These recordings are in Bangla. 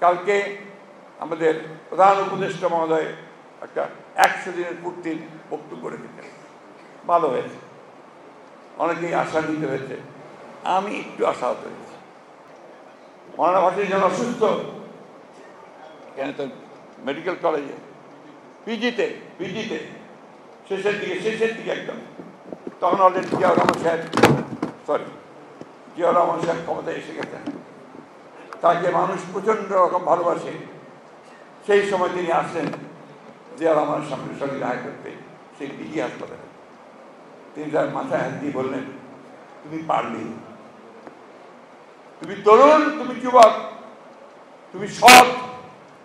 কালকে আমাদের প্রধান উপদেষ্টা মহোদয় একটা 100 দিনের পূর্তির বক্তব্য রেখেছেন, ভালো হয়েছে, অনেকেই আশান্বিত হয়েছে, আমি একটু আশাহত হয়েছি। মৌলানা ভাসানী যখন অসুস্থ, কেন তো মেডিকেল কলেজে পিজিতে শেষের দিকে একদম, তখন অলরেডি জিয়াউর রহমান সাহেব ক্ষমতায় এসে গেছেন, তাকে মানুষ প্রচণ্ড রকম ভালোবাসে। সেই সময় তিনি আসলেন জিয়াউর রহমানের সঙ্গে দেখা করতে সেই পিজি হাসপাতালে। তিনি তার মাথায় হাত দিয়ে বললেন, তুমি পারলি, তুমি তরুণ, তুমি যুবক, তুমি সৎ,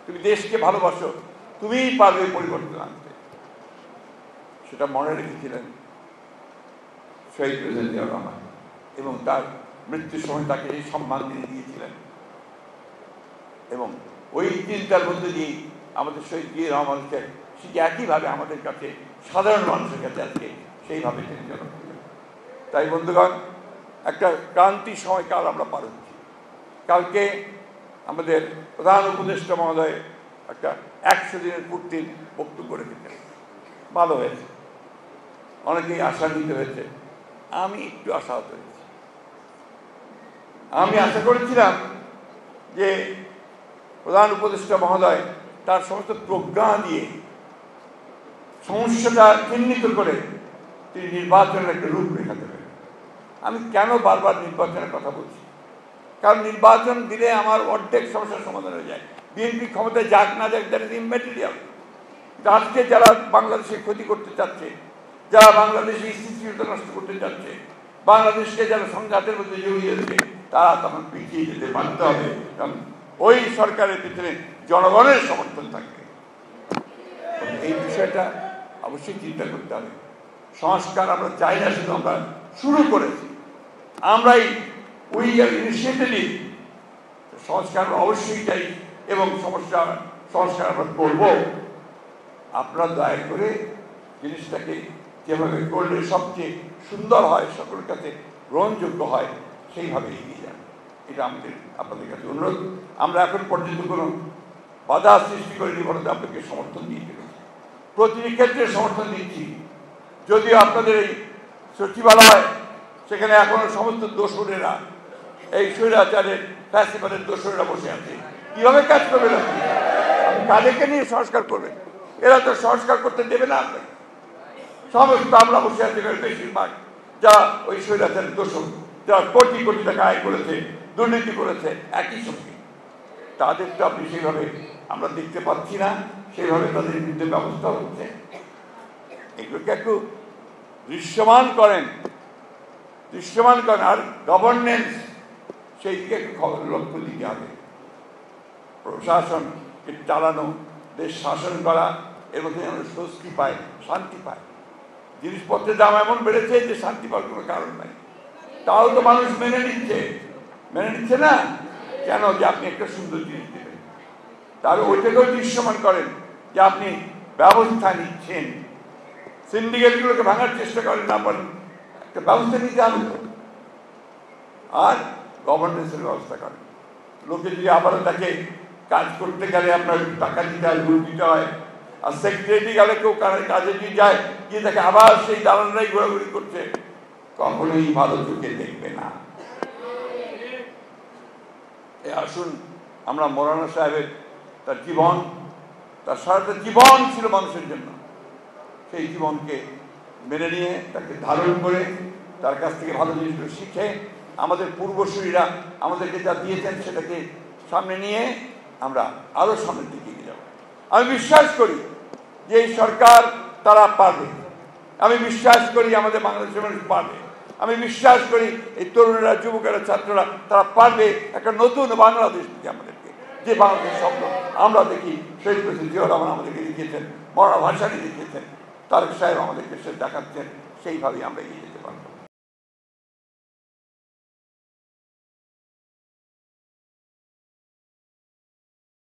তুমি দেশকে ভালোবাসো, তুমিই পারবে পরিবর্তন আনতে। সেটা মনে রেখেছিলেন শহীদ প্রেসিডেন্ট জিয়াউর রহমান, এবং তার মৃত্যুর সময় তাকে এই সম্মান তিনি দিয়েছিলেন। এবং ওই চিন্তার মধ্যে দিয়ে আমাদের শহীদ জিয়াউর রহমানকে ঠিক একইভাবে আমাদের কাছে, সাধারণ মানুষের কাছে আজকে সেইভাবে তিনি জনপ্রিয়। তাই বন্ধুগণ, একটা ক্রান্তির সময়কাল আমরা পার হচ্ছি। কালকে আমাদের প্রধান উপদেষ্টা মহোদয় একটা 100 দিনের পূর্তির বক্তব্য রেখেছেন, ভালো হয়েছে, অনেকেই আশান্বিত হয়েছে, আমি একটু আশাহত হয়েছি। আমি আশা করেছিলাম যে প্রধান উপদেষ্টা মহোদয় তার সমস্ত প্রজ্ঞা দিয়ে সমস্যাটা চিহ্নিত করে তিনি নির্বাচনের একটা রূপরেখা দেবেন। আমি কেন বারবার নির্বাচনের কথা বলছি? কারণ নির্বাচন দিলে আমার অর্ধেক সমস্যার সমাধান হয়ে যায়। বিএনপি ক্ষমতায় যাক না যাক, দ্যাট ইজ ইম্যাটেরিয়াল। আজকে যারা বাংলাদেশে ক্ষতি করতে চাচ্ছে, যারা বাংলাদেশে স্থিতিশীলতা নষ্ট করতে চাচ্ছে, বাংলাদেশকে যারা সংঘাতের মধ্যে জড়িয়েছে, তারা তখন পিছিয়ে যেতে বাধ্য হবে, কারণ ওই সরকারের পিছনে জনগণের সমর্থন থাকবে। এই বিষয়টা অবশ্যই চিন্তা করতে হবে। সংস্কার আমরা চাই না, শুধু আমরা শুরু করেছি, আমরাই উই আর ইনিশিয়েটিভ। সংস্কার অবশ্যই চাই এবং সংস্কার আমরা করবো। আপনারা দয়া করে জিনিসটাকে যেভাবে করলে সবচেয়ে সুন্দর হয়, সকলের কাছে গ্রহণযোগ্য হয়, সেইভাবে এগিয়ে যান। এটা আমাদের আপনাদের কাছে অনুরোধ। আমরা এখন পর্যন্ত কোনো বাধা সৃষ্টি করিনি, বলতে আপনাকে সমর্থন দিয়ে চলেছি, প্রতিটি ক্ষেত্রে সমর্থন দিচ্ছি। যদিও আপনাদের এই সচিবালয়, সেখানে এখনো সমস্ত দোসরেরা, এই স্বৈরাচারের ফ্যাসিবাদের দোসরেরা বসে আছে, কিভাবে কাজ করবেন আপনি? কাদেরকে নিয়ে সংস্কার করবেন? এরা তো সংস্কার করতে দেবে না আপনাকে। সমস্ত আমরা বসে আছি বেশিরভাগ যা ওই স্বৈরাচারের দোষর, যারা কোটি কোটি টাকা আয় করেছে, দুর্নীতি করেছে, একই সঙ্গে তাদের তো আপনি সেইভাবে আমরা দেখতে পাচ্ছি না, সেইভাবে তাদের বিরুদ্ধে ব্যবস্থা হচ্ছে। এগুলোকে একটু দৃশ্যমান করেন। আর গভর্নেন্স, সেই দিকে একটু লক্ষ্য দিতে হবে। প্রশাসনকে চালানো, দেশ শাসন করা, এর মধ্যে আমরা স্বস্তি পাই, শান্তি পাই। জিনিসপত্রের দাম এমন বেড়েছে যে শান্তি পাওয়ার কোনো কারণ নাই, তাও তো মানুষ মেনে নিচ্ছে না কেন? যে আপনি একটা সুন্দর জিনিস দেবেন, তাহলে ওইটাকেও দৃশ্যমান করেন যে আপনি ব্যবস্থা নিচ্ছেন। সিন্ডিকেটগুলোকে ভাঙার চেষ্টা করেন না, বলেন একটা ব্যবস্থা নিতে হবে। আর গভর্নেন্সের ব্যবস্থা করেন। লোকে যদি আবারও তাকে কাজ করতে গেলে আপনার টাকা দিতে হয়, ঘুষ দিতে হয়, আর সেক্রেটারি গেলে কেউ কাজে দিয়ে যায়, গিয়ে তাকে আবার সেই দালানরাই ঘোরাঘুরি করছে, কখনোই ভালো চোখে দেখবে না। আসুন আমরা মৌলানা সাহেবের তার সারাটা জীবন ছিল মানুষের জন্য, সেই জীবনকে মেনে নিয়ে, তাকে ধারণ করে, তার কাছ থেকে ভালো জিনিসগুলো শিখে, আমাদের পূর্বসূরীরা আমাদেরকে যা দিয়েছেন সেটাকে সামনে নিয়ে আমরা আরো সামনের দিকে এগিয়ে যাব। আমি বিশ্বাস করি যে এই সরকার তারা পারবে। আমি বিশ্বাস করি আমাদের বাংলাদেশের মানুষ পারবে। আমি বিশ্বাস করি এই তরুণেরা, যুবকেরা, ছাত্ররা তারা পারবে একটা নতুন বাংলাদেশ দিতে আমাদেরকে। যে বাংলাদেশ স্বপ্ন আমরা দেখি, শহীদ প্রেসিডেন্ট জিয়াউর রহমান আমাদেরকে দেখিয়েছেন, মৌলানা ভাসানী দেখিয়েছেন, তারেক সাহেব আমাদেরকে সে দেখাচ্ছেন, সেইভাবেই আমরা এগিয়ে যেতে পারবো।